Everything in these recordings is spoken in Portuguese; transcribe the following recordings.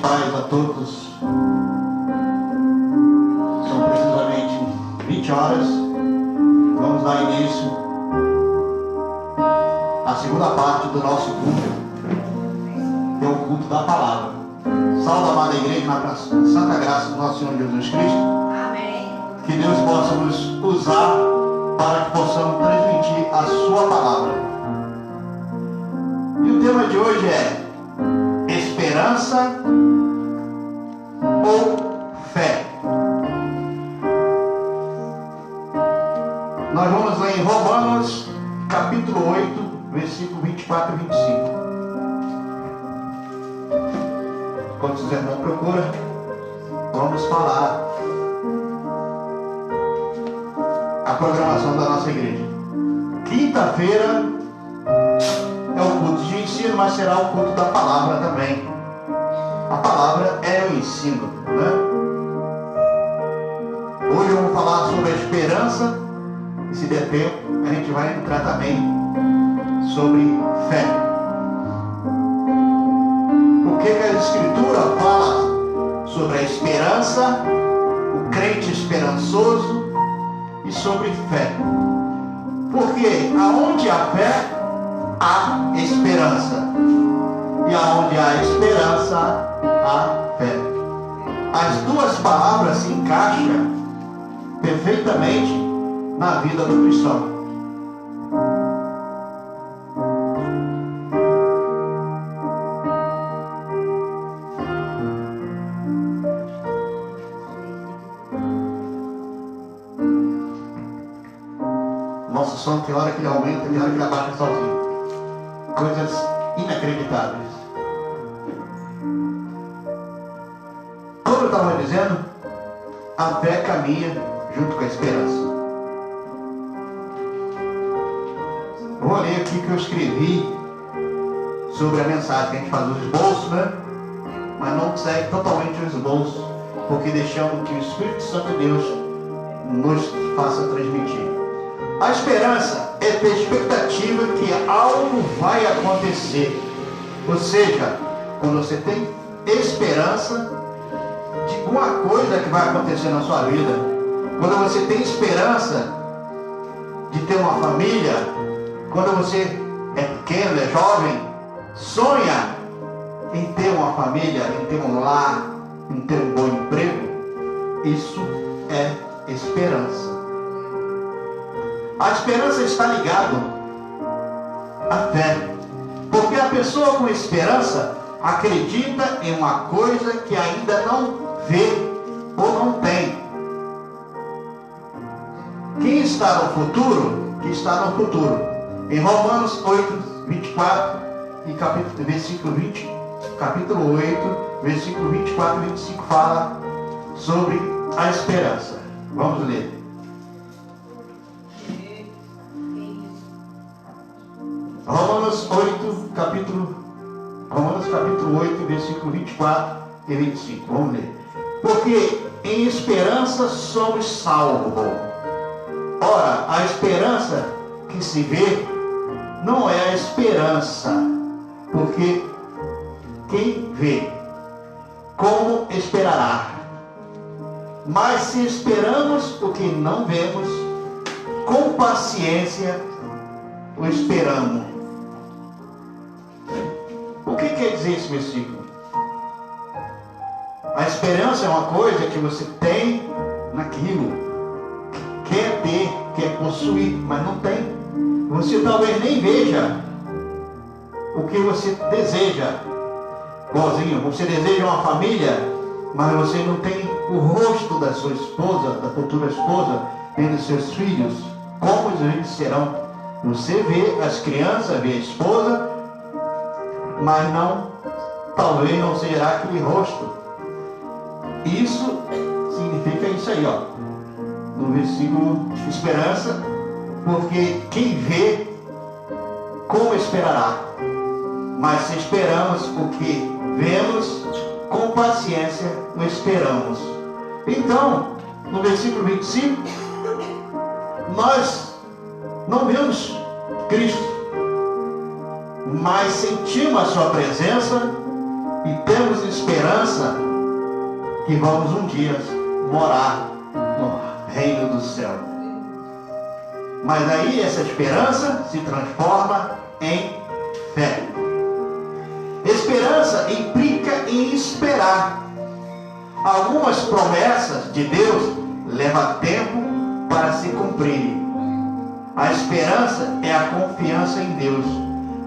paz a todos. São precisamente 20 horas. Vamos dar início à segunda parte do nosso culto, que é o culto da palavra. Salve a amada igreja na santa graça do nosso Senhor Jesus Cristo. Amém. Que Deus possa nos usar para que possamos transmitir a sua palavra. E o tema de hoje é esperança ou fé. Nós vamos ler em Romanos capítulo 8, versículo 24 e 25. Quando o irmão procura, vamos falar a programação da nossa igreja. Quinta-feira é o culto de ensino, mas será o culto da palavra também. A palavra é o ensino, né? Hoje eu vou falar sobre a esperança, e se der tempo, a gente vai entrar também sobre fé. O que a Escritura fala sobre a esperança, o crente esperançoso e sobre fé? Porque aonde há fé, há esperança. E aonde há esperança, há fé. As duas palavras se encaixam perfeitamente na vida do cristão. Nosso som tem hora que ele aumenta, tem hora que ele abaixa sozinho. Coisas inacreditáveis. Como eu estava dizendo, a fé caminha junto com a esperança. Eu vou ler aqui que eu escrevi sobre a mensagem, que a gente faz os esboços, né? Mas não segue totalmente o esboço, porque deixamos que o Espírito Santo de Deus nos faça transmitir. A esperança é ter expectativa que algo vai acontecer. Ou seja, quando você tem esperança de alguma coisa que vai acontecer na sua vida, quando você tem esperança de ter uma família, quando você é pequeno, é jovem, sonha em ter uma família, em ter um lar, em ter um bom emprego, isso é esperança. A esperança está ligada à fé. Porque a pessoa com esperança acredita em uma coisa que ainda não vê ou não tem. Quem está no futuro, que está no futuro. Em Romanos 8, 24 e capítulo 8, versículo 24 e 25 fala sobre a esperança. Vamos ler. Romanos capítulo 8, versículo 24 e 25. Vamos ler. Porque em esperança somos salvos. Ora, a esperança que se vê não é a esperança, porque quem vê, como esperará? Mas se esperamos o que não vemos, com paciência o esperamos. O que quer dizer esse versículo? A esperança é uma coisa que você tem naquilo, quer ter, quer possuir, mas não tem. Você talvez nem veja o que você deseja. Igualzinho, você deseja uma família, mas você não tem o rosto da sua esposa, da futura esposa, nem dos seus filhos. Como eles serão? Você vê as crianças, vê a esposa, mas não, talvez não será aquele rosto. Isso significa isso aí, ó, no versículo esperança, porque quem vê, como esperará? Mas se esperamos o que vemos, com paciência o esperamos. Então, no versículo 25, nós não vemos Cristo, mas sentimos a sua presença e temos esperança que vamos um dia morar no reino do céu. Mas aí essa esperança se transforma em fé. Esperança implica em esperar. Algumas promessas de Deus levam tempo para se cumprirem. A esperança é a confiança em Deus,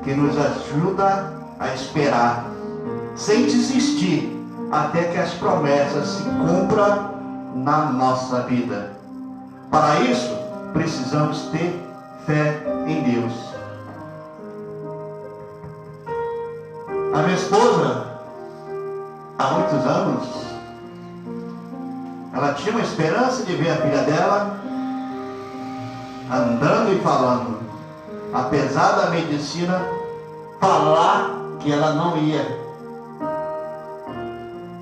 que nos ajuda a esperar, sem desistir, até que as promessas se cumpram na nossa vida. Para isso, precisamos ter fé em Deus. A minha esposa, há muitos anos, ela tinha uma esperança de ver a filha dela andando e falando, apesar da medicina falar que ela não ia.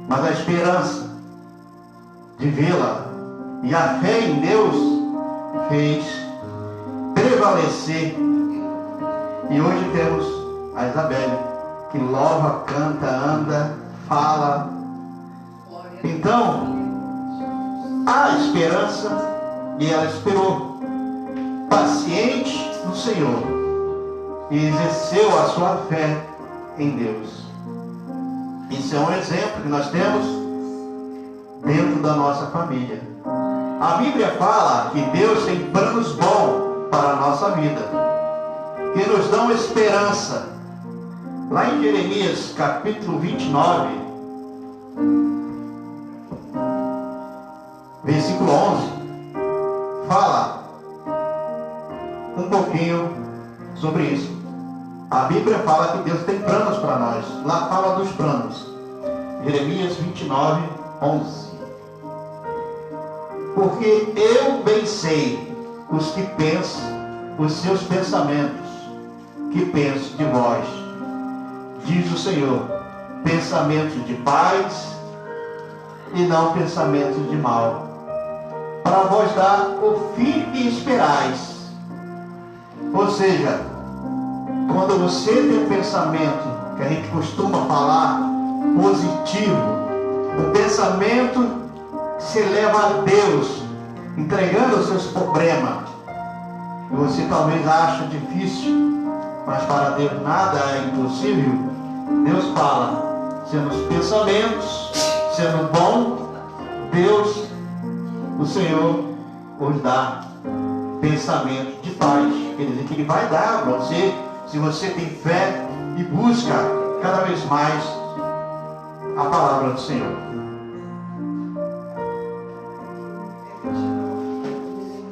Mas a esperança de vê-la e a fé em Deus fez prevalecer. E hoje temos a Isabelle, que louva, canta, anda, fala. Então, há esperança e ela esperou, paciente no Senhor, e exerceu a sua fé em Deus. Isso é um exemplo que nós temos dentro da nossa família. A Bíblia fala que Deus tem planos bons para a nossa vida, que nos dão esperança. Lá em Jeremias capítulo 29, versículo 11, fala um pouquinho sobre isso. A Bíblia fala que Deus tem planos para nós. Lá fala dos planos. Jeremias 29, 11. Porque eu bem sei os que pensam, os seus pensamentos, que penso de vós, diz o Senhor, pensamentos de paz e não pensamentos de mal, para vos dar o fim que esperais. Ou seja, quando você tem um pensamento que a gente costuma falar positivo, um pensamento que se leva a Deus, entregando os seus problemas, que você talvez ache difícil, mas para Deus nada é impossível. Deus fala, sendo os pensamentos, sendo bom, Deus, o Senhor, os dá pensamento de paz. Quer dizer que Ele vai dar para você, se você tem fé e busca cada vez mais a palavra do Senhor.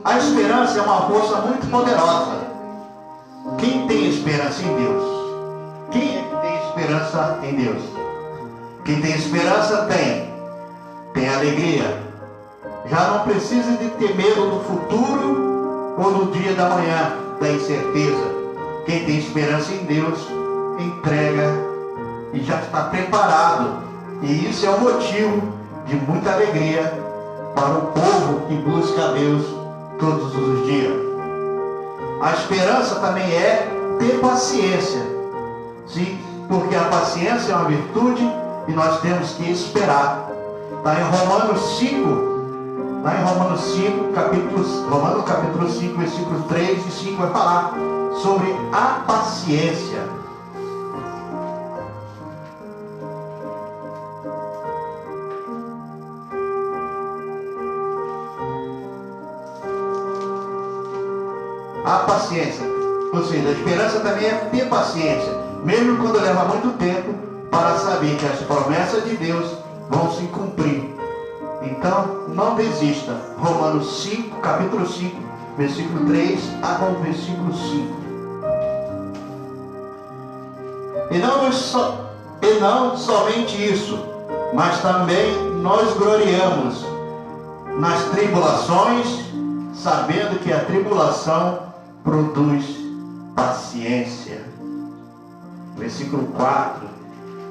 A esperança é uma força muito poderosa. Quem tem esperança em Deus? Quem é que tem esperança em Deus? Quem tem esperança tem alegria. Já não precisa de ter medo do futuro ou do dia da manhã, da incerteza. Quem tem esperança em Deus entrega e já está preparado. E isso é um motivo de muita alegria para o povo que busca a Deus todos os dias. A esperança também é ter paciência. Sim, porque a paciência é uma virtude e nós temos que esperar. Está em Romanos 5. Lá em Romanos 5, Romanos capítulo 5, versículos 3 e 5 vai falar sobre a paciência. A paciência, ou seja, a esperança também é ter paciência, mesmo quando leva muito tempo, para saber que as promessas de Deus vão se cumprir. Então, não desista. Romanos 5, capítulo 5, versículo 3 ao versículo 5. E não somente isso, mas também nós gloriamos nas tribulações, sabendo que a tribulação produz paciência. Versículo 4.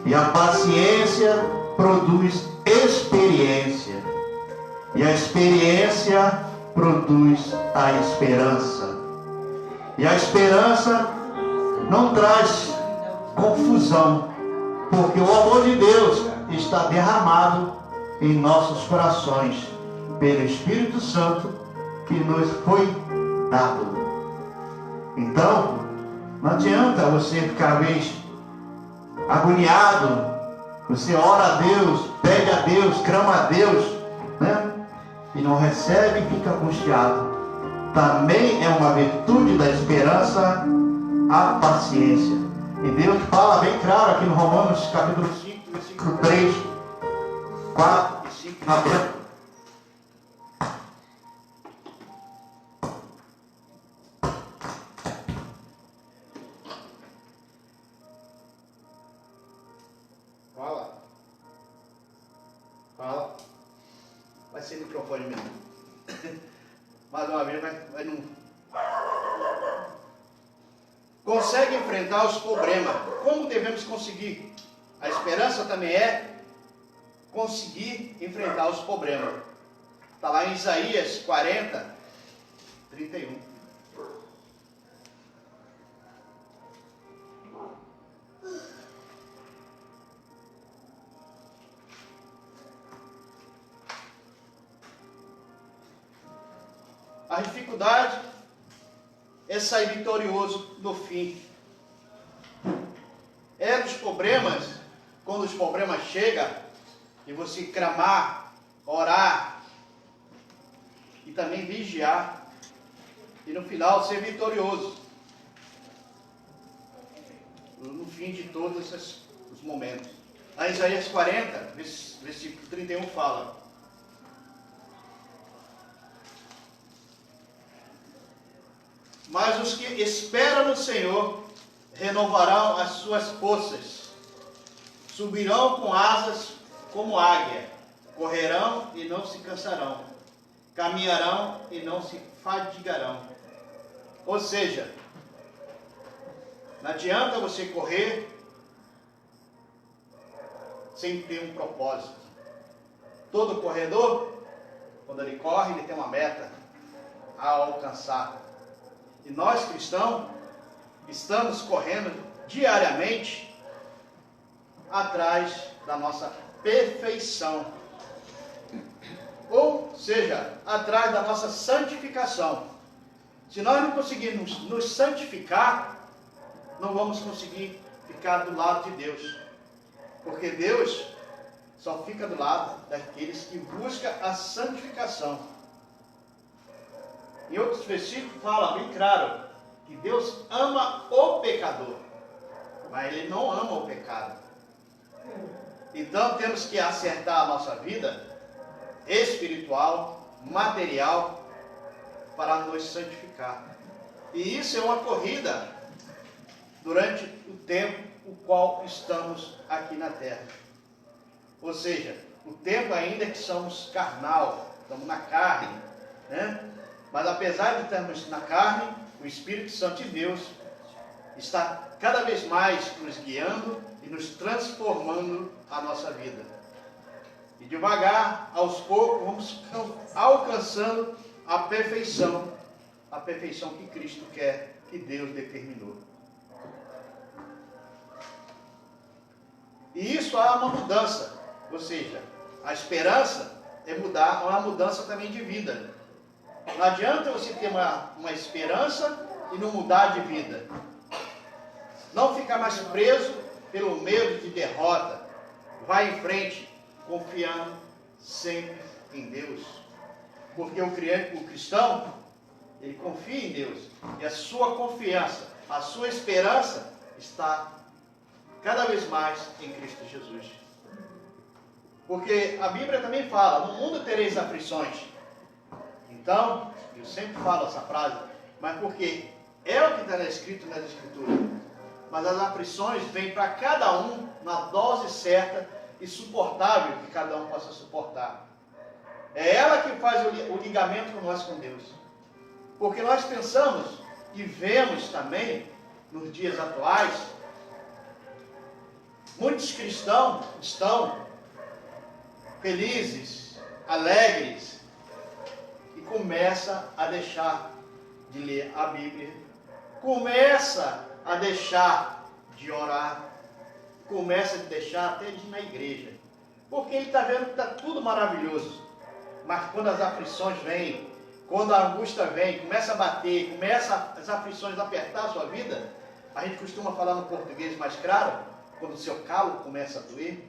E a paciência produz experiência. E a experiência produz a esperança. E a esperança não traz confusão. Porque o amor de Deus está derramado em nossos corações pelo Espírito Santo que nos foi dado. Então, não adianta você ficar vez agoniado. Você ora a Deus, pede a Deus, clama a Deus, né? E não recebe e fica angustiado. Também é uma virtude da esperança a paciência. E Deus fala bem claro aqui no Romanos capítulo 5, versículo 3, 4 e 5. Fala. Vai ser microfone mesmo. Mais uma vez, vai não. Consegue enfrentar os problemas. Como devemos conseguir? A esperança também é conseguir enfrentar os problemas. Está lá em Isaías 40, 31. A dificuldade é sair vitorioso no fim. É dos problemas, quando os problemas chegam, e você clamar, orar, e também vigiar, e no final ser vitorioso. No fim de todos os momentos. A Isaías 40, versículo 31 fala: mas os que esperam no Senhor renovarão as suas forças, subirão com asas como águia, correrão e não se cansarão, caminharão e não se fadigarão. Ou seja, não adianta você correr sem ter um propósito. Todo corredor, quando ele corre, ele tem uma meta a alcançar. E nós cristãos estamos correndo diariamente atrás da nossa perfeição. Ou seja, atrás da nossa santificação. Se nós não conseguirmos nos santificar, não vamos conseguir ficar do lado de Deus. Porque Deus só fica do lado daqueles que buscam a santificação. Em outros versículos fala bem claro que Deus ama o pecador, mas Ele não ama o pecado. Então temos que acertar a nossa vida espiritual, material, para nos santificar. E isso é uma corrida durante o tempo o qual estamos aqui na terra. Ou seja, o tempo ainda que somos carnal, estamos na carne, né? Mas apesar de estarmos na carne, o Espírito Santo de Deus está cada vez mais nos guiando e nos transformando a nossa vida. E devagar, aos poucos, vamos alcançando a perfeição que Cristo quer, que Deus determinou. E isso há uma mudança, ou seja, a esperança é mudar, é uma mudança também de vida. Não adianta você ter uma esperança e não mudar de vida. Não ficar mais preso pelo medo de derrota. Vai em frente, confiando sempre em Deus. Porque o cristão, ele confia em Deus. E a sua confiança, a sua esperança está cada vez mais em Cristo Jesus. Porque a Bíblia também fala: no mundo tereis aflições. Então, eu sempre falo essa frase, mas porque é o que está escrito nas Escrituras. Mas as aflições vêm para cada um na dose certa e suportável que cada um possa suportar. É ela que faz o ligamento com nós com Deus. Porque nós pensamos e vemos também, nos dias atuais, muitos cristãos estão felizes, alegres, e começa a deixar de ler a Bíblia, começa a deixar de orar, começa a deixar até de ir na igreja. Porque ele está vendo que está tudo maravilhoso. Mas quando as aflições vêm, quando a angústia vem, começa a bater, começa as aflições a apertar a sua vida, a gente costuma falar no português mais claro, quando o seu calo começa a doer,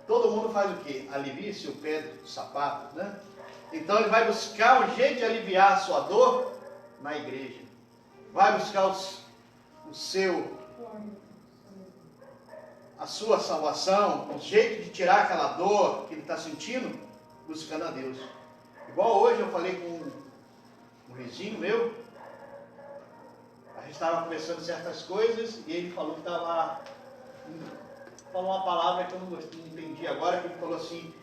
todo mundo faz o quê? Alivia seu pé do sapato, né? Então ele vai buscar um jeito de aliviar a sua dor na igreja. Vai buscar a sua salvação, um jeito de tirar aquela dor que ele está sentindo, buscando a Deus. Igual hoje eu falei com um vizinho meu, a gente estava conversando certas coisas e ele falou que falou uma palavra que eu não entendi agora, que ele falou assim,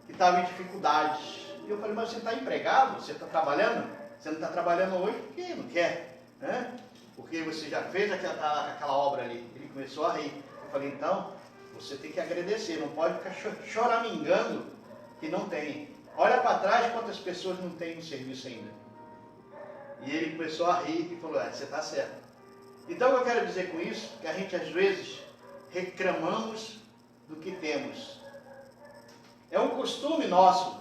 que estava em dificuldades. E eu falei, mas você está empregado? Você está trabalhando? Você não está trabalhando hoje porque não quer, né? Porque você já fez aquela obra ali. Ele começou a rir. Eu falei, então, você tem que agradecer, não pode ficar choramingando que não tem. Olha para trás quantas pessoas não têm um serviço ainda. E ele começou a rir e falou, você está certo. Então, o que eu quero dizer com isso, que a gente às vezes reclamamos do que temos. É um costume nosso.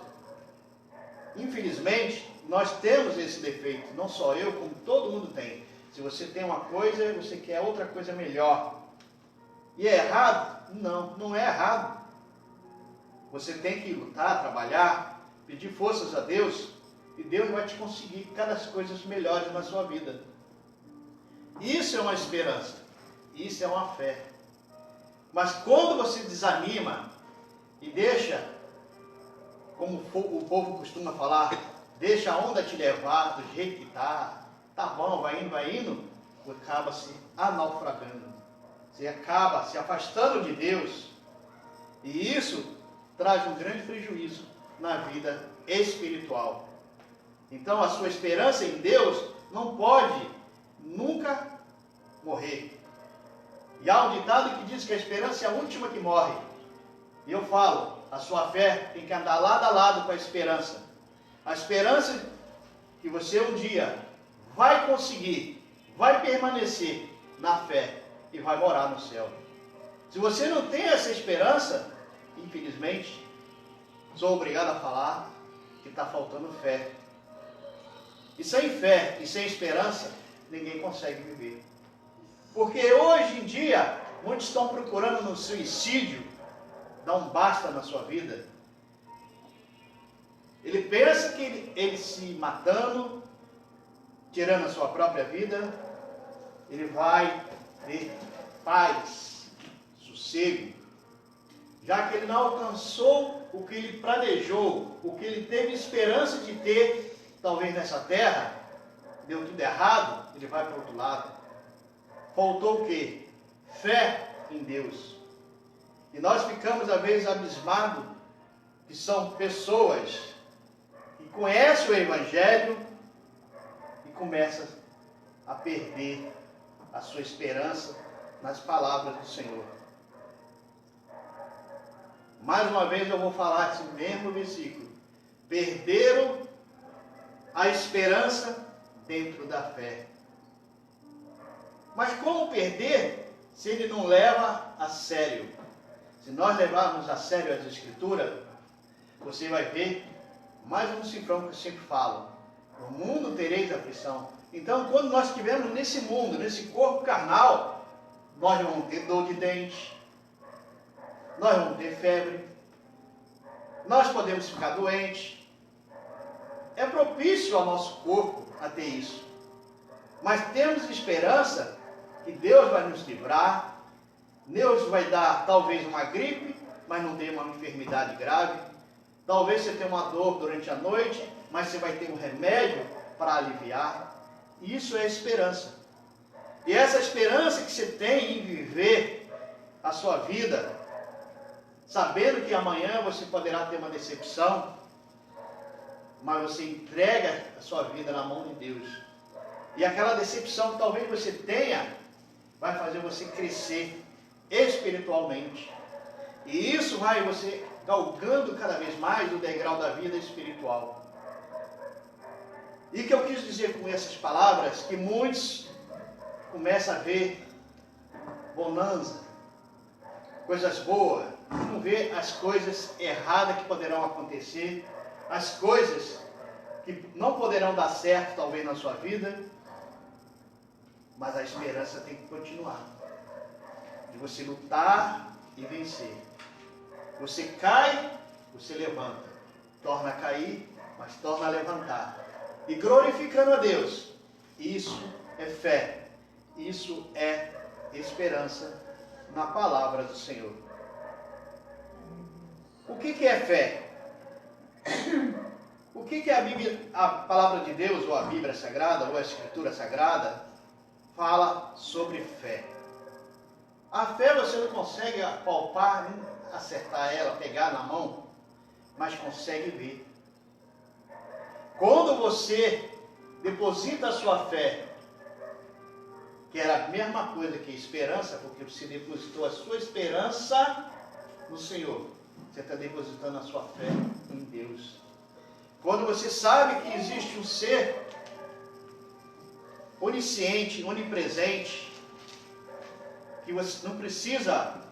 Infelizmente, nós temos esse defeito, não só eu, como todo mundo tem. Se você tem uma coisa, você quer outra coisa melhor. E é errado? Não, não é errado. Você tem que lutar, trabalhar, pedir forças a Deus, e Deus vai te conseguir cada coisas melhores na sua vida. Isso é uma esperança, isso é uma fé. Mas quando você desanima e deixa, como o povo costuma falar, deixa a onda te levar do jeito que tá bom, vai indo, você acaba se naufragando. Você acaba se afastando de Deus. E isso traz um grande prejuízo na vida espiritual. Então a sua esperança em Deus não pode nunca morrer. E há um ditado que diz que a esperança é a última que morre. E eu falo, a sua fé tem que andar lado a lado com a esperança. A esperança que você um dia vai conseguir, vai permanecer na fé e vai morar no céu. Se você não tem essa esperança, infelizmente, sou obrigado a falar que está faltando fé. E sem fé e sem esperança, ninguém consegue viver. Porque hoje em dia, muitos estão procurando no suicídio, dar um basta na sua vida. Ele pensa que ele se matando, tirando a sua própria vida, ele vai ter paz, sossego, já que ele não alcançou o que ele planejou, o que ele teve esperança de ter, talvez nessa terra, deu tudo errado, ele vai para o outro lado. Faltou o quê? Fé em Deus. E nós ficamos, às vezes, abismados, que são pessoas que conhecem o Evangelho e começam a perder a sua esperança nas palavras do Senhor. Mais uma vez eu vou falar esse mesmo versículo. Perderam a esperança dentro da fé. Mas como perder se ele não leva a sério? Se nós levarmos a sério as Escrituras, você vai ver mais um cifrão que eu sempre falo. No mundo tereis aflição. Então, quando nós estivermos nesse mundo, nesse corpo carnal, nós vamos ter dor de dente, nós vamos ter febre, nós podemos ficar doentes. É propício ao nosso corpo a ter isso. Mas temos esperança que Deus vai nos livrar. Deus vai dar talvez uma gripe, mas não tem uma enfermidade grave. Talvez você tenha uma dor durante a noite, mas você vai ter um remédio para aliviar. Isso é esperança. E essa esperança que você tem em viver a sua vida, sabendo que amanhã você poderá ter uma decepção, mas você entrega a sua vida na mão de Deus. E aquela decepção que talvez você tenha, vai fazer você crescer espiritualmente. E isso vai você galgando cada vez mais o degrau da vida espiritual. E o que eu quis dizer com essas palavras, que muitos começam a ver bonança, coisas boas, não vê as coisas erradas que poderão acontecer, as coisas que não poderão dar certo talvez na sua vida, mas a esperança tem que continuar. De você lutar e vencer. Você cai, você levanta. Torna a cair, mas torna a levantar. E glorificando a Deus. Isso é fé. Isso é esperança na palavra do Senhor. O que é fé? O que a Bíblia, a palavra de Deus, ou a Bíblia Sagrada, ou a Escritura Sagrada, fala sobre fé? A fé você não consegue apalpar, nem acertar ela, pegar na mão, mas consegue ver. Quando você deposita a sua fé, que era a mesma coisa que a esperança, porque você depositou a sua esperança no Senhor, você está depositando a sua fé em Deus. Quando você sabe que existe um ser onisciente, onipresente, que você não precisa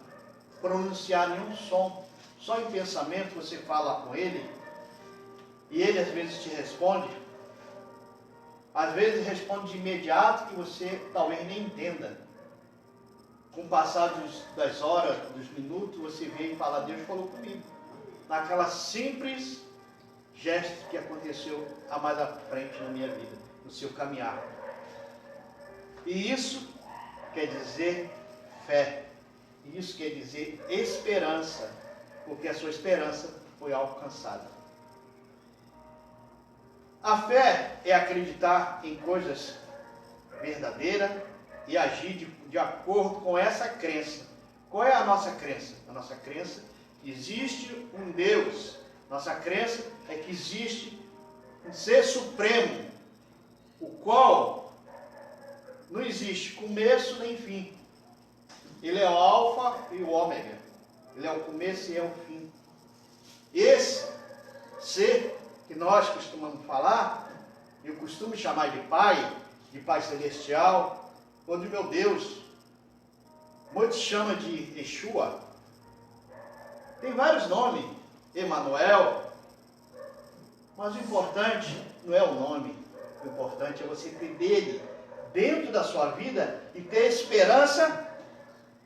pronunciar nenhum som, só em pensamento você fala com ele, e ele às vezes te responde, às vezes responde de imediato que você talvez nem entenda. Com o passar das horas, dos minutos, você vê e fala, Deus falou comigo. Naquela simples gesto que aconteceu a mais à frente na minha vida, no seu caminhar. E isso quer dizer fé. E isso quer dizer esperança, porque a sua esperança foi alcançada. A fé é acreditar em coisas verdadeiras e agir de acordo com essa crença. Qual é a nossa crença? A nossa crença é que existe um Deus. Nossa crença é que existe um ser supremo, o qual não existe começo nem fim. Ele é o alfa e o ômega. Ele é o começo e é o fim. Esse ser que nós costumamos falar, eu costumo chamar de Pai Celestial, ou de meu Deus. Muitos chamam de Yeshua. Tem vários nomes, Emanuel. Mas o importante não é o nome. O importante é você ter dele dentro da sua vida e ter esperança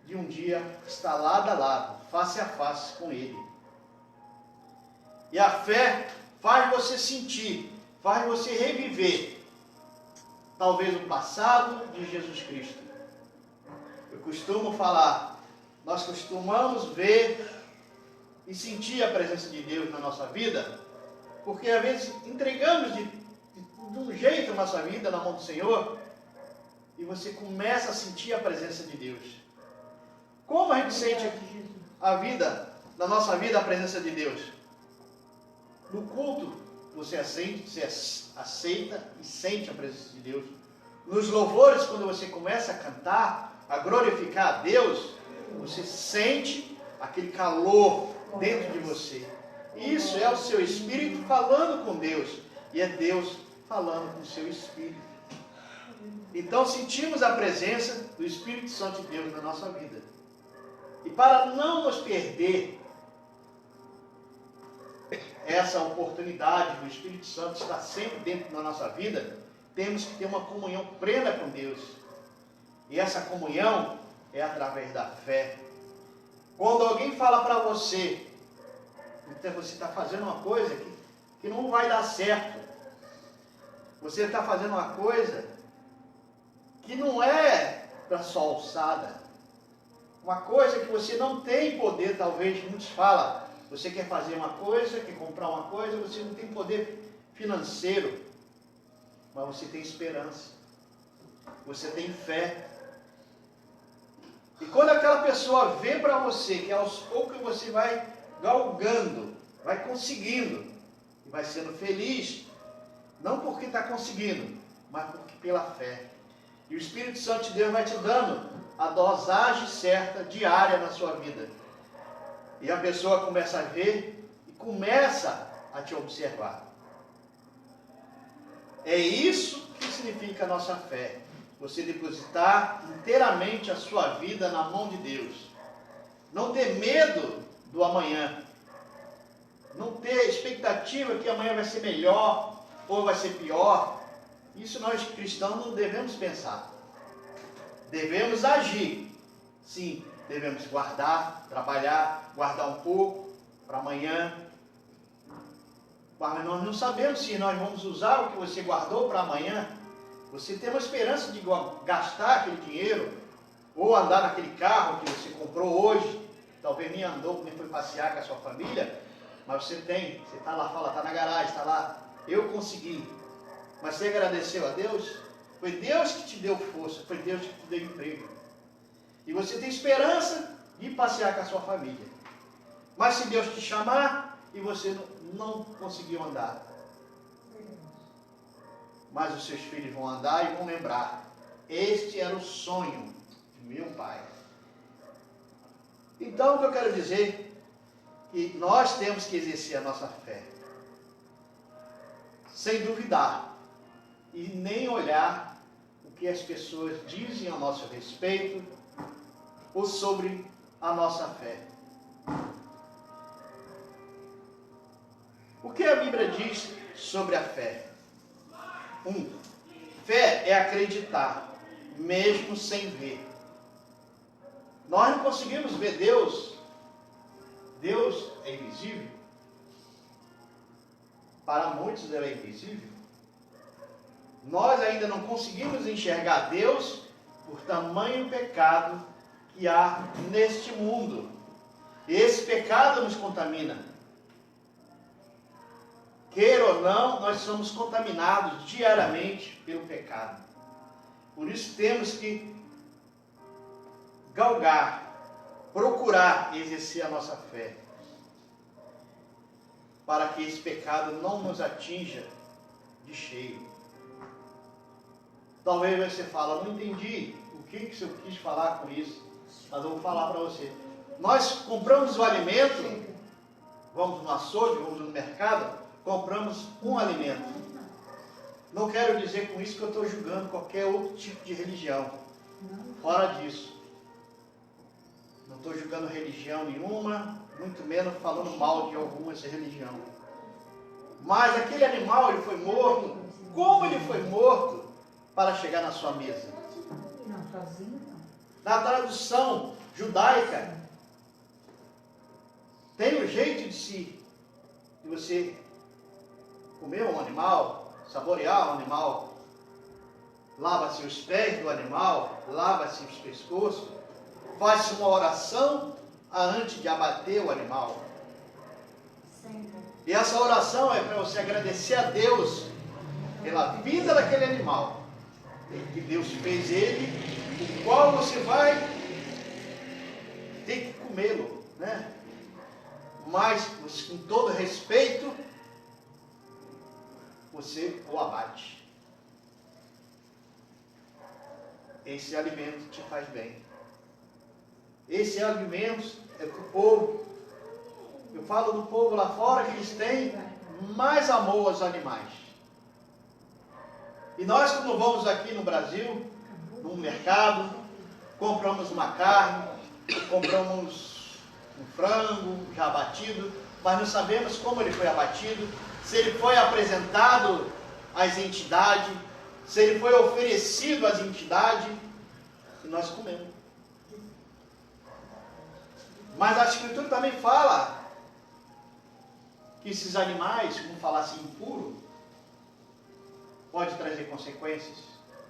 de um dia estar lado a lado, face a face com ele. E a fé faz você sentir, faz você reviver, talvez o passado de Jesus Cristo. Eu costumo falar, nós costumamos ver e sentir a presença de Deus na nossa vida, porque às vezes entregamos de um jeito a nossa vida na mão do Senhor, e você começa a sentir a presença de Deus. Como a gente sente a vida, na nossa vida, a presença de Deus? No culto, você aceita e sente a presença de Deus. Nos louvores, quando você começa a cantar, a glorificar a Deus, você sente aquele calor dentro de você. Isso é o seu espírito falando com Deus. E é Deus falando com o seu espírito. Então sentimos a presença do Espírito Santo de Deus na nossa vida. E para não nos perder essa oportunidade do Espírito Santo estar sempre dentro da nossa vida, temos que ter uma comunhão plena com Deus. E essa comunhão é através da fé. Quando alguém fala para você, então você está fazendo uma coisa que não vai dar certo. Você está fazendo uma coisa que não é para sua alçada. Uma coisa que você não tem poder, talvez muitos falam. Você quer fazer uma coisa, quer comprar uma coisa, você não tem poder financeiro. Mas você tem esperança. Você tem fé. E quando aquela pessoa vê para você que aos poucos você vai galgando, vai conseguindo, e vai sendo feliz, não porque está conseguindo, mas porque pela fé. E o Espírito Santo de Deus vai te dando a dosagem certa, diária na sua vida. E a pessoa começa a ver e começa a te observar. É isso que significa a nossa fé. Você depositar inteiramente a sua vida na mão de Deus. Não ter medo do amanhã. Não ter expectativa que amanhã vai ser melhor ou vai ser pior. Isso nós cristãos não devemos pensar. Devemos agir. Sim, devemos guardar, trabalhar, guardar um pouco para amanhã. Mas nós não sabemos se nós vamos usar o que você guardou para amanhã. Você tem uma esperança de gastar aquele dinheiro, ou andar naquele carro que você comprou hoje. Talvez nem andou, nem foi passear com a sua família, mas você tem, você está lá, fala, está na garagem, está lá. Eu consegui. Mas você agradeceu a Deus? Foi Deus que te deu força, foi Deus que te deu emprego. E você tem esperança de passear com a sua família. Mas se Deus te chamar e você não conseguiu andar, mas os seus filhos vão andar e vão lembrar: este era o sonho de meu pai. Então o que eu quero dizer é que nós temos que exercer a nossa fé, sem duvidar, e nem olhar o que as pessoas dizem a nosso respeito, ou sobre a nossa fé. O que a Bíblia diz sobre a fé? 1. Fé é acreditar, mesmo sem ver. Nós não conseguimos ver Deus. Deus é invisível. Para muitos ele é invisível. Nós ainda não conseguimos enxergar Deus por tamanho pecado que há neste mundo. Esse pecado nos contamina. Queira ou não, nós somos contaminados diariamente pelo pecado. Por isso temos que galgar, procurar exercer a nossa fé, para que esse pecado não nos atinja de cheio. Talvez você fale: não entendi o que o senhor quis falar com isso, mas eu vou falar para você. Nós compramos o alimento, vamos no açougue, vamos no mercado, compramos um alimento. Não quero dizer com isso que eu estou julgando qualquer outro tipo de religião. Fora disso. Não estou julgando religião nenhuma, muito menos falando mal de algumas religiões. Mas aquele animal, ele foi morto. Como ele foi morto para chegar na sua mesa? Na tradução judaica, tem um jeito de você comer um animal, saborear um animal. Lava-se os pés do animal, lava-se os pescoços, faz-se uma oração antes de abater o animal. E essa oração é para você agradecer a Deus pela vida daquele animal, que Deus fez ele, o qual você vai ter que comê-lo, né? Mas com todo respeito, você o abate. Esse alimento te faz bem. Esse alimento é para o povo. Eu falo do povo lá fora, que eles têm mais amor aos animais. E nós, quando vamos aqui no Brasil, no mercado, compramos uma carne, compramos um frango já abatido, mas não sabemos como ele foi abatido, se ele foi apresentado às entidades, se ele foi oferecido às entidades, e nós comemos. Mas a Escritura também fala que esses animais, vamos falar assim, impuros, pode trazer consequências,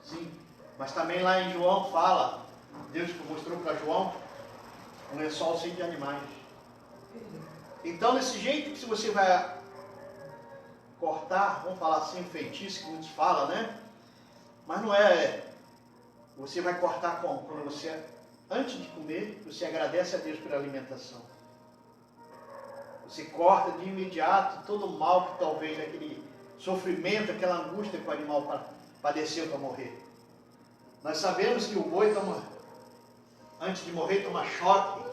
sim. Mas também lá em João fala, Deus mostrou para João um lençol cheio de animais. Então, desse jeito que se você vai cortar, vamos falar assim, um feitiço que muitos falam, né? Mas não é. Você vai cortar como? Quando você, antes de comer, você agradece a Deus pela alimentação. Você corta de imediato todo o mal que talvez aquele sofrimento, aquela angústia que o animal padeceu para morrer. Nós sabemos que o boi antes de morrer, toma choque.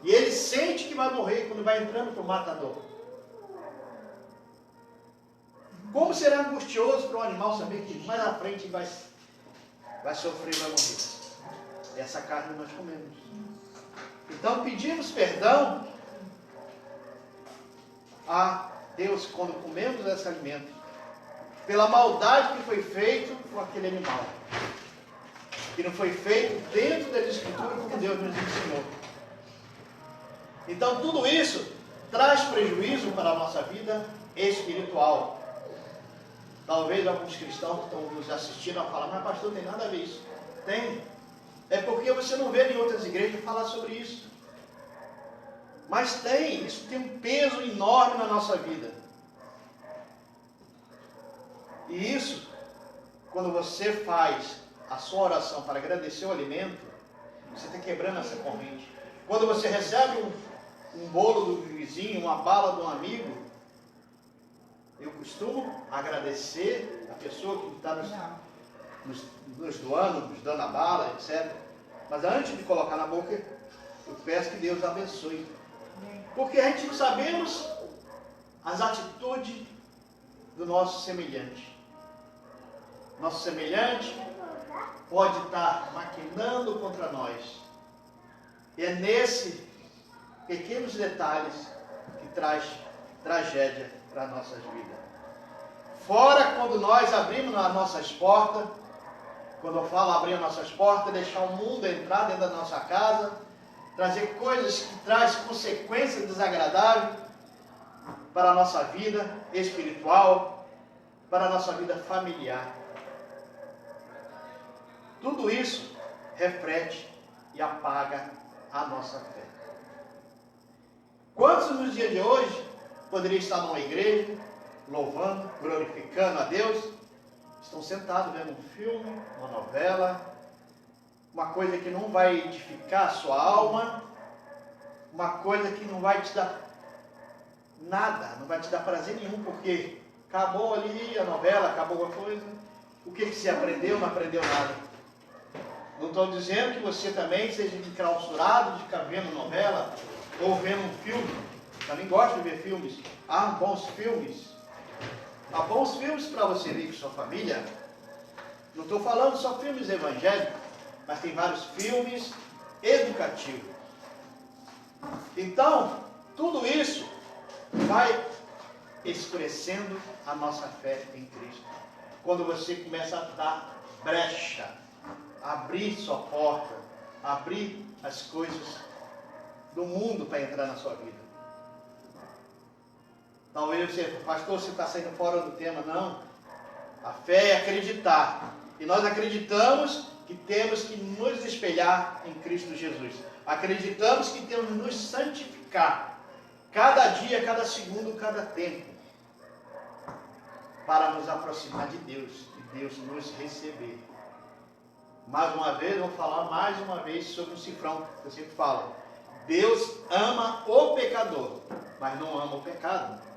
E ele sente que vai morrer quando vai entrando para o matador. Como será angustioso para o animal saber que mais à frente vai sofrer e vai morrer. Essa carne nós comemos. Então pedimos perdão a Deus quando comemos esse alimento, pela maldade que foi feito com aquele animal, que não foi feito dentro das escrituras que Deus nos ensinou. Então tudo isso traz prejuízo para a nossa vida espiritual. Talvez alguns cristãos que estão nos assistindo a falar, mas pastor, tem nada a ver isso. Tem. É porque você não vê em outras igrejas falar sobre isso. Mas tem, isso tem um peso enorme na nossa vida. E isso, quando você faz a sua oração para agradecer o alimento, você está quebrando essa corrente. Quando você recebe um bolo do vizinho, uma bala de um amigo, eu costumo agradecer a pessoa que está nos doando, nos dando a bala, etc. Mas antes de colocar na boca, eu peço que Deus abençoe. Porque a gente não sabemos as atitudes do nosso semelhante. Nosso semelhante pode estar maquinando contra nós. E é nesses pequenos detalhes que traz tragédia para as nossas vidas. Fora quando nós abrimos as nossas portas, quando eu falo abrir as nossas portas, deixar o mundo entrar dentro da nossa casa, trazer coisas que trazem consequências desagradáveis para a nossa vida espiritual, para a nossa vida familiar. Tudo isso reflete e apaga a nossa fé. Quantos nos dias de hoje poderiam estar numa igreja, louvando, glorificando a Deus, estão sentados vendo um filme, uma novela, uma coisa que não vai edificar a sua alma, uma coisa que não vai te dar nada, não vai te dar prazer nenhum, porque acabou ali a novela, acabou alguma coisa, o que você aprendeu? Não aprendeu nada. Não estou dizendo que você também seja enclausurado de ficar vendo novela ou vendo um filme. Também gosto de ver filmes. Há bons filmes. Há bons filmes para você ver com sua família. Não estou falando só filmes evangélicos, mas tem vários filmes educativos. Então, tudo isso vai escurecendo a nossa fé em Cristo. Quando você começa a dar brecha, abrir sua porta, abrir as coisas do mundo para entrar na sua vida. Talvez você, pastor, você está saindo fora do tema. Não. A fé é acreditar. E nós acreditamos que temos que nos espelhar em Cristo Jesus. Acreditamos que temos que nos santificar. Cada dia, cada segundo, cada tempo. Para nos aproximar de Deus. E Deus nos receber. Mais uma vez, vou falar mais uma vez sobre o cifrão. Eu sempre falo. Deus ama o pecador, mas não ama o pecado.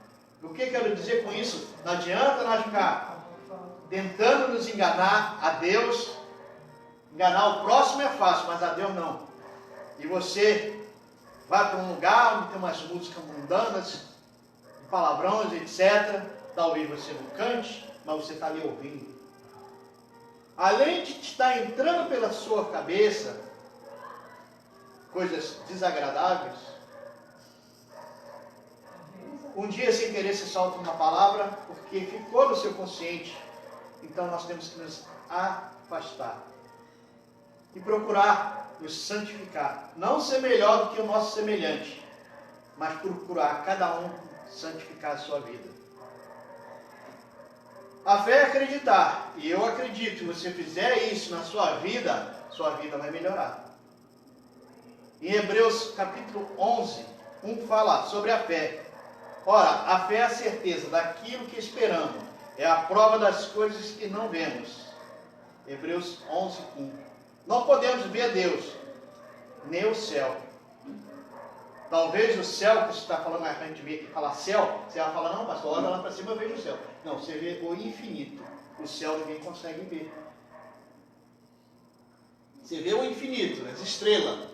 O que quero dizer com isso? Não adianta nós ficar tentando nos enganar a Deus. Enganar o próximo é fácil, mas a Deus não. E você vai para um lugar onde tem umas músicas mundanas, palavrões, etc. Talvez você não cante, mas você está ali ouvindo. Além de estar entrando pela sua cabeça coisas desagradáveis, um dia sem querer se solta uma palavra porque ficou no seu consciente. Então nós temos que nos afastar e procurar nos santificar. Não ser melhor do que o nosso semelhante, mas procurar cada um santificar a sua vida. A fé é acreditar, e eu acredito, se você fizer isso na sua vida vai melhorar. Em Hebreus capítulo 11, 1 fala sobre a fé. Ora, a fé é a certeza daquilo que esperamos, é a prova das coisas que não vemos. Hebreus 11, 1. Não podemos ver Deus, nem o céu. Talvez o céu que você está falando, a gente vê que fala céu, você vai falar, não, pastor, olha lá para cima, eu vejo o céu. Não, você vê o infinito. O céu ninguém consegue ver. Você vê o infinito, as estrelas.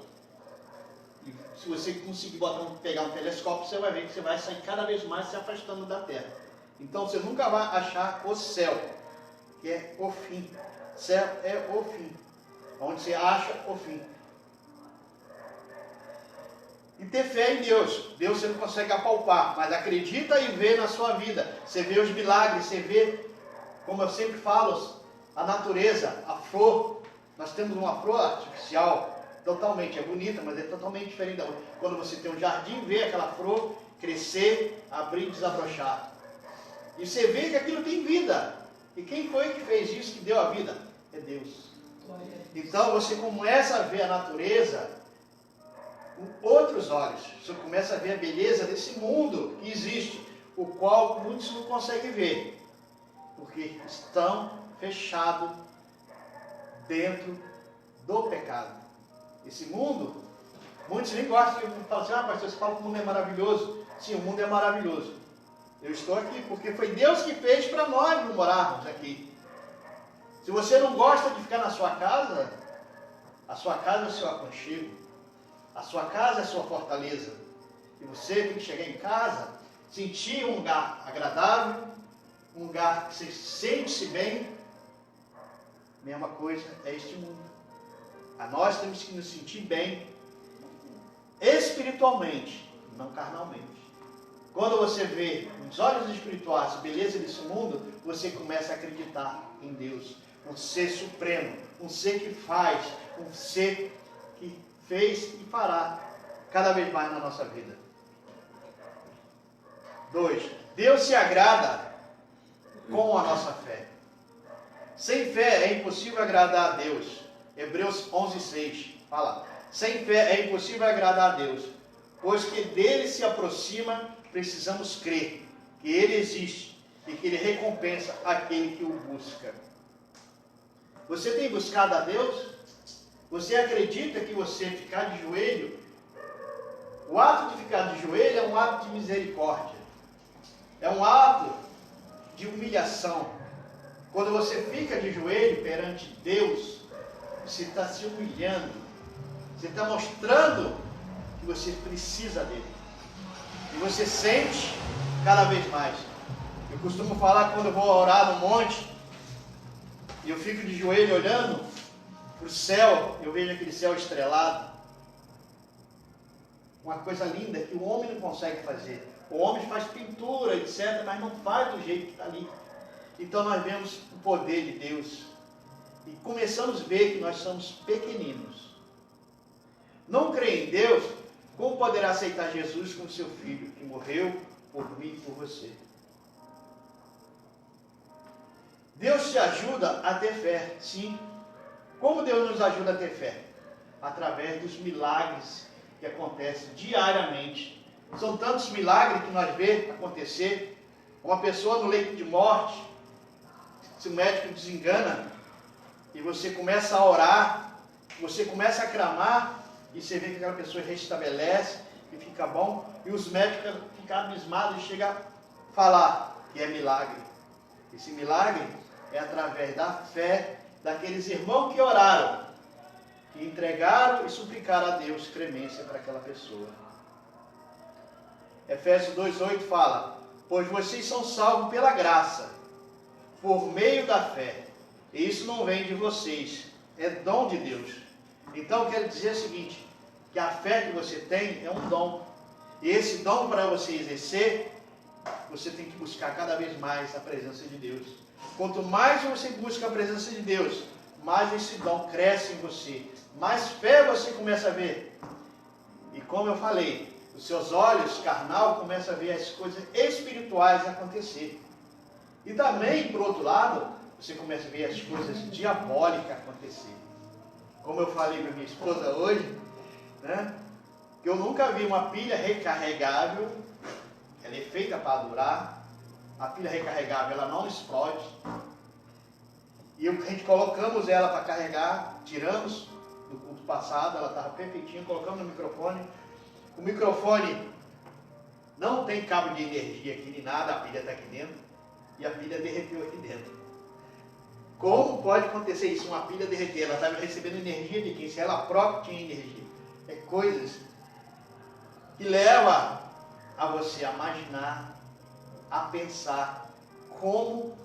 E se você conseguir pegar um telescópio, você vai ver que você vai sair cada vez mais se afastando da Terra. Então você nunca vai achar o céu, que é o fim. Céu é o fim. Onde você acha o fim. E ter fé em Deus. Deus você não consegue apalpar, mas acredita e vê na sua vida. Você vê os milagres, você vê, como eu sempre falo, a natureza, a flor. Nós temos uma flor artificial, totalmente, é bonita, mas é totalmente diferente da outra. Quando você tem um jardim, vê aquela flor crescer, abrir e desabrochar. E você vê que aquilo tem vida. E quem foi que fez isso, que deu a vida? É Deus. Então você começa a ver a natureza com outros olhos. Você começa a ver a beleza desse mundo que existe, o qual muitos não conseguem ver, porque estão fechados dentro do pecado. Esse mundo, muitos nem gostam de falar assim, pastor, você fala que o mundo é maravilhoso. Sim, o mundo é maravilhoso. Eu estou aqui porque foi Deus que fez para nós morarmos aqui. Se você não gosta de ficar na sua casa, a sua casa é o seu aconchego, a sua casa é a sua fortaleza. E você tem que chegar em casa, sentir um lugar agradável, um lugar que você sente-se bem. Mesma coisa é este mundo. A nós temos que nos sentir bem espiritualmente, não carnalmente. Quando você vê nos olhos espirituais a beleza desse mundo, você começa a acreditar em Deus, um ser supremo, um ser que faz, um ser que fez e fará cada vez mais na nossa vida. 2. Deus se agrada com a nossa fé. Sem fé é impossível agradar a Deus. Hebreus 11:6 fala: sem fé é impossível agradar a Deus, pois que dele se aproxima, precisamos crer que ele existe e que ele recompensa aquele que o busca. Você tem buscado a Deus? Você acredita que você ficar de joelho, o ato de ficar de joelho é um ato de misericórdia, é um ato de humilhação. Quando você fica de joelho perante Deus, você está se humilhando, você está mostrando que você precisa dele. E você sente cada vez mais. Eu costumo falar quando eu vou orar no monte, e eu fico de joelho olhando para o céu, eu vejo aquele céu estrelado. Uma coisa linda que o homem não consegue fazer. O homem faz pintura, etc., mas não faz do jeito que está ali. Então nós vemos o poder de Deus. E começamos a ver que nós somos pequeninos. Não crê em Deus, como poderá aceitar Jesus como seu filho, que morreu por mim e por você? Deus te ajuda a ter fé, sim. Como Deus nos ajuda a ter fé? Através dos milagres que acontecem diariamente. São tantos milagres que nós vemos acontecer. Uma pessoa no leito de morte, se o médico desengana, e você começa a orar, você começa a clamar, e você vê que aquela pessoa restabelece, e fica bom, e os médicos ficam abismados e chegam a falar que é milagre. Esse milagre é através da fé daqueles irmãos que oraram, que entregaram e suplicaram a Deus clemência para aquela pessoa. Efésios 2:8 fala: pois vocês são salvos pela graça, por meio da fé. E isso não vem de vocês, é dom de Deus. Então quero dizer o seguinte, que a fé que você tem é um dom. E esse dom, para você exercer, você tem que buscar cada vez mais a presença de Deus. Quanto mais você busca a presença de Deus, mais esse dom cresce em você, mais fé você começa a ver. E como eu falei, os seus olhos carnal começam a ver as coisas espirituais acontecer. E também, por outro lado, você começa a ver as coisas diabólicas acontecer. Como eu falei para minha esposa hoje, né, que eu nunca vi uma pilha recarregável, ela é feita para durar, a pilha recarregável ela não explode, e a gente colocamos ela para carregar, tiramos do culto passado, ela estava perfeitinha, colocamos no microfone, o microfone não tem cabo de energia aqui nem nada, a pilha está aqui dentro, e a pilha derreteu aqui dentro. Como pode acontecer isso? Uma pilha derreter, ela estava recebendo energia de quem? Se ela própria tinha energia. É coisas que levam a você a imaginar, a pensar como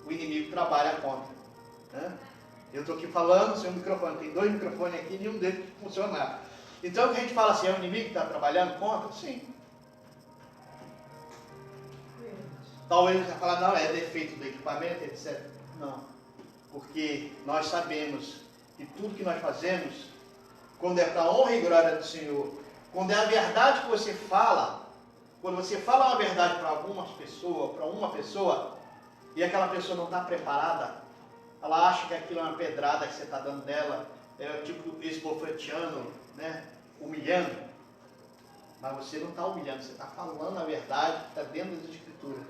o inimigo trabalha contra. Né? Eu estou aqui falando, seu microfone, tem 2 microfones aqui, nenhum deles funciona. Então a gente fala assim, é o inimigo que está trabalhando contra? Sim. Talvez você fale, não, é defeito do equipamento, etc. Não. Porque nós sabemos que tudo que nós fazemos, quando é para a honra e glória do Senhor, quando é a verdade que você fala, quando você fala uma verdade para algumas pessoas, para uma pessoa, e aquela pessoa não está preparada, ela acha que aquilo é uma pedrada que você está dando nela, é tipo esbofeteando, né? Humilhando. Mas você não está humilhando, você está falando a verdade que está dentro das Escrituras.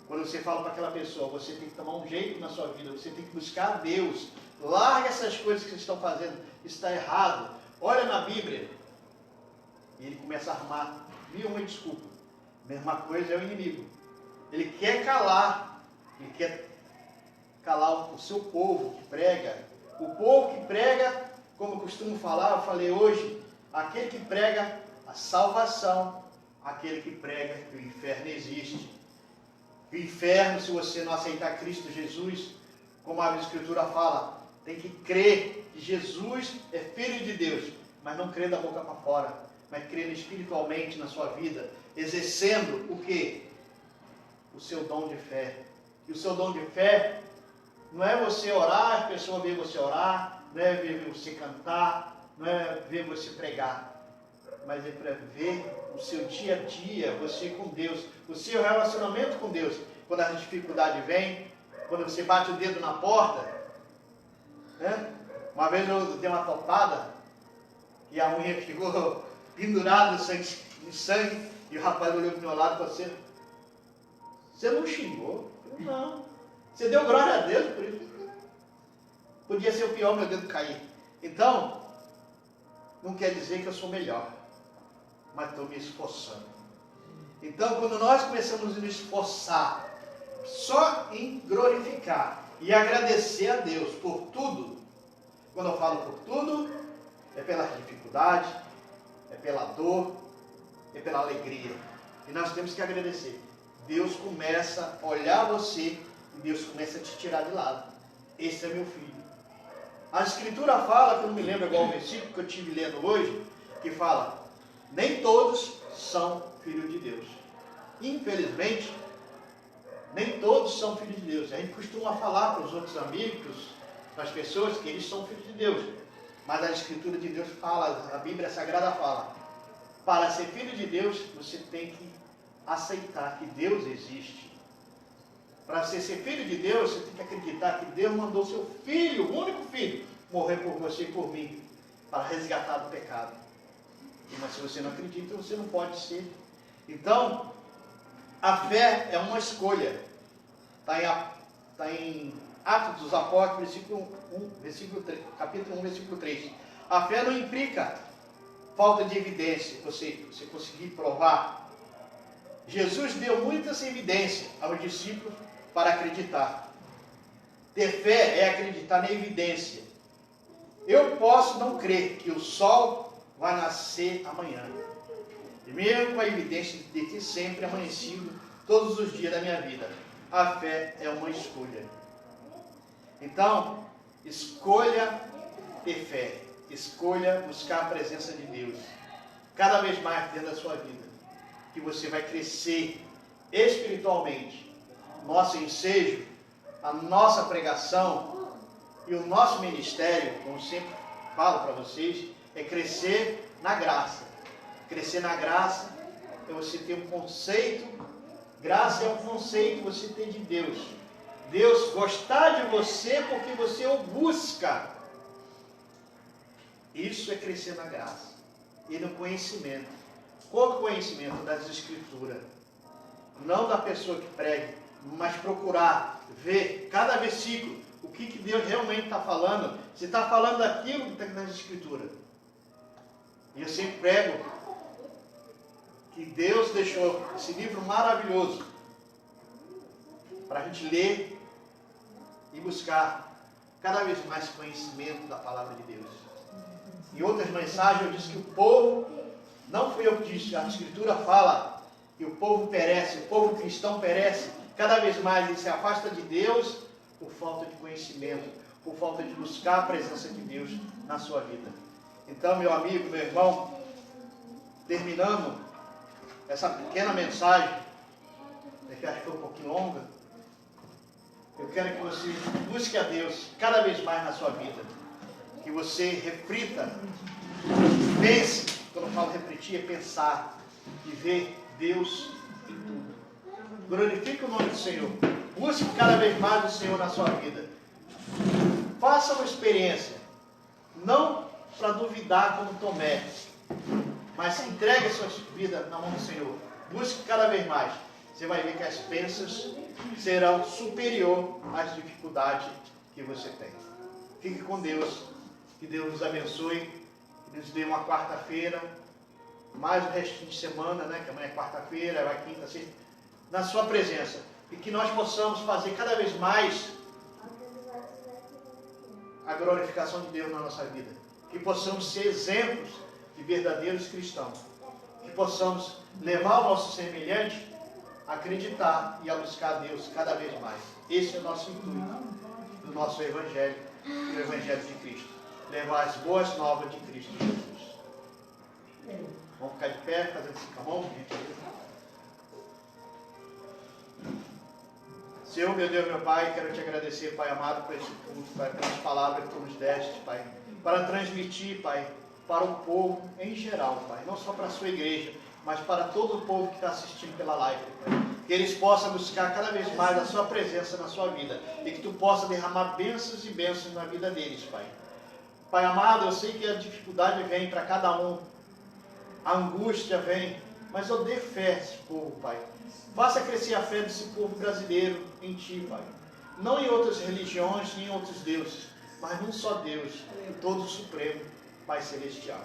Quando você fala para aquela pessoa, você tem que tomar um jeito na sua vida, você tem que buscar a Deus. Larga essas coisas que vocês estão fazendo, isso está errado. Olha na Bíblia. E ele começa a arrumar 1001 desculpa. Mesma coisa é o inimigo. Ele quer calar o seu povo que prega. O povo que prega, como eu costumo falar, eu falei hoje, aquele que prega a salvação, aquele que prega que o inferno existe. O inferno, se você não aceitar Cristo Jesus, como a Escritura fala, tem que crer que Jesus é Filho de Deus, mas não crer da boca para fora, mas crer espiritualmente na sua vida, exercendo o quê? O seu dom de fé. E o seu dom de fé não é você orar, a pessoa ver você orar, não é ver você cantar, não é ver você pregar, mas é para ver o seu dia a dia, você com Deus, o seu relacionamento com Deus. Quando a dificuldade vem, quando você bate o dedo na porta, né? Uma vez eu dei uma topada e a unha ficou pendurada em sangue, e o rapaz olhou para o meu lado e falou assim, você não xingou? Eu, não. Você deu glória a Deus por isso? Podia ser o pior, meu dedo cair. Então, não quer dizer que eu sou melhor, mas estou me esforçando. Então, quando nós começamos a nos esforçar só em glorificar e agradecer a Deus por tudo, quando eu falo por tudo, é pela dificuldade, é pela dor, é pela alegria. E nós temos que agradecer. Deus começa a olhar você e Deus começa a te tirar de lado. Esse é meu filho. A Escritura fala, que eu não me lembro igual o versículo que eu estive lendo hoje, que fala, nem todos são filhos de Deus. Infelizmente, nem todos são filhos de Deus. A gente costuma falar para os outros amigos, para as pessoas, que eles são filhos de Deus. Mas a Escritura de Deus fala, a Bíblia Sagrada fala, para ser filho de Deus, você tem que aceitar que Deus existe. Para você ser filho de Deus, você tem que acreditar que Deus mandou seu filho, o único filho, morrer por você e por mim, para resgatar do pecado. Mas se você não acredita, você não pode ser. Então, a fé é uma escolha. Está em Atos dos Apóstolos, capítulo 1, versículo 3. A fé não implica falta de evidência, você conseguir provar. Jesus deu muitas evidências aos discípulos para acreditar. Ter fé é acreditar na evidência. Eu posso não crer que o sol vai nascer amanhã, e mesmo com a evidência de ter sempre amanhecido todos os dias da minha vida. A fé é uma escolha. Então, escolha ter fé, escolha buscar a presença de Deus cada vez mais dentro da sua vida, que você vai crescer espiritualmente. Nosso ensejo, a nossa pregação e o nosso ministério, como sempre falo para vocês, é crescer na graça. Crescer na graça é você ter um conceito, graça é um conceito que você tem de Deus. Deus gostar de você porque você o busca. Isso é crescer na graça. E no conhecimento. Qual conhecimento? Das Escrituras. Não da pessoa que prega, mas procurar ver cada versículo o que Deus realmente está falando. Se está falando daquilo que está nas Escrituras. E eu sempre prego que Deus deixou esse livro maravilhoso para a gente ler e buscar cada vez mais conhecimento da palavra de Deus. Em outras mensagens eu disse que o povo, não fui eu que disse, a Escritura fala que o povo perece, o povo cristão perece, cada vez mais ele se afasta de Deus por falta de conhecimento, por falta de buscar a presença de Deus na sua vida. Então, meu amigo, meu irmão, terminando essa pequena mensagem, que acho que foi um pouquinho longa, eu quero que você busque a Deus cada vez mais na sua vida. Que você reflita, pense, quando eu falo refletir, é pensar e ver Deus em tudo. Glorifique o nome do Senhor. Busque cada vez mais o Senhor na sua vida. Faça uma experiência, não para duvidar como Tomé, mas entregue a sua vida na mão do Senhor. Busque cada vez mais. Você vai ver que as bênçãos serão superior às dificuldades que você tem. Fique com Deus. Que Deus nos abençoe. Que nos dê uma quarta-feira, mais o restinho de semana, né? Que amanhã é quarta-feira, vai quinta, sexta, na sua presença. E que nós possamos fazer cada vez mais a glorificação de Deus na nossa vida. Que possamos ser exemplos de verdadeiros cristãos. Que possamos levar o nosso semelhante a acreditar e a buscar a Deus cada vez mais. Esse é o nosso intuito do nosso Evangelho, do Evangelho de Cristo. Levar as boas novas de Cristo Jesus. Vamos ficar de pé, fazendo esse camão, gente. Senhor, meu Deus, meu Pai, quero te agradecer, Pai amado, por esse culto, Pai, pelas palavras que tu nos deste, Pai, para transmitir, Pai, para o povo em geral, Pai, não só para a sua igreja, mas para todo o povo que está assistindo pela live, Pai. Que eles possam buscar cada vez mais a sua presença na sua vida e que tu possa derramar bênçãos e bênçãos na vida deles, Pai. Pai amado, eu sei que a dificuldade vem para cada um, a angústia vem, mas eu dê fé a esse povo, Pai. Faça crescer a fé desse povo brasileiro em Ti, Pai. Não em outras religiões, nem em outros deuses, mas num só Deus, o Todo Supremo, Pai Celestial.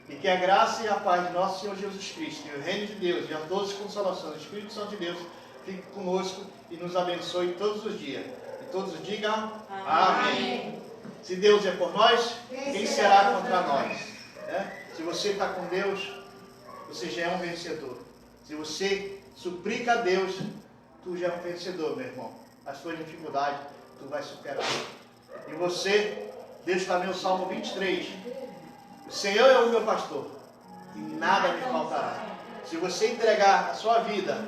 E que a graça e a paz de nosso Senhor Jesus Cristo, e o reino de Deus, e a doce consolação do Espírito Santo de Deus, fique conosco e nos abençoe todos os dias. E todos digam amém. Se Deus é por nós, quem será contra nós? Se você está com Deus, você já é um vencedor. Se você suplica a Deus, tu já é um vencedor, meu irmão. As suas dificuldades, tu vai superar. E você, Deus está no Salmo 23. O Senhor é o meu pastor e nada me faltará. Se você entregar a sua vida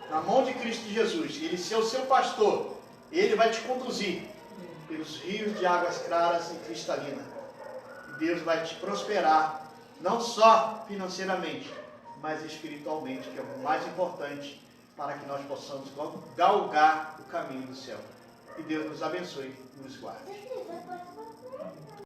na mão de Cristo Jesus, Ele ser o seu pastor, Ele vai te conduzir pelos rios de águas claras e cristalinas. E Deus vai te prosperar, não só financeiramente, mas espiritualmente, que é o mais importante para que nós possamos galgar o caminho do céu. Que Deus nos abençoe e nos guarde.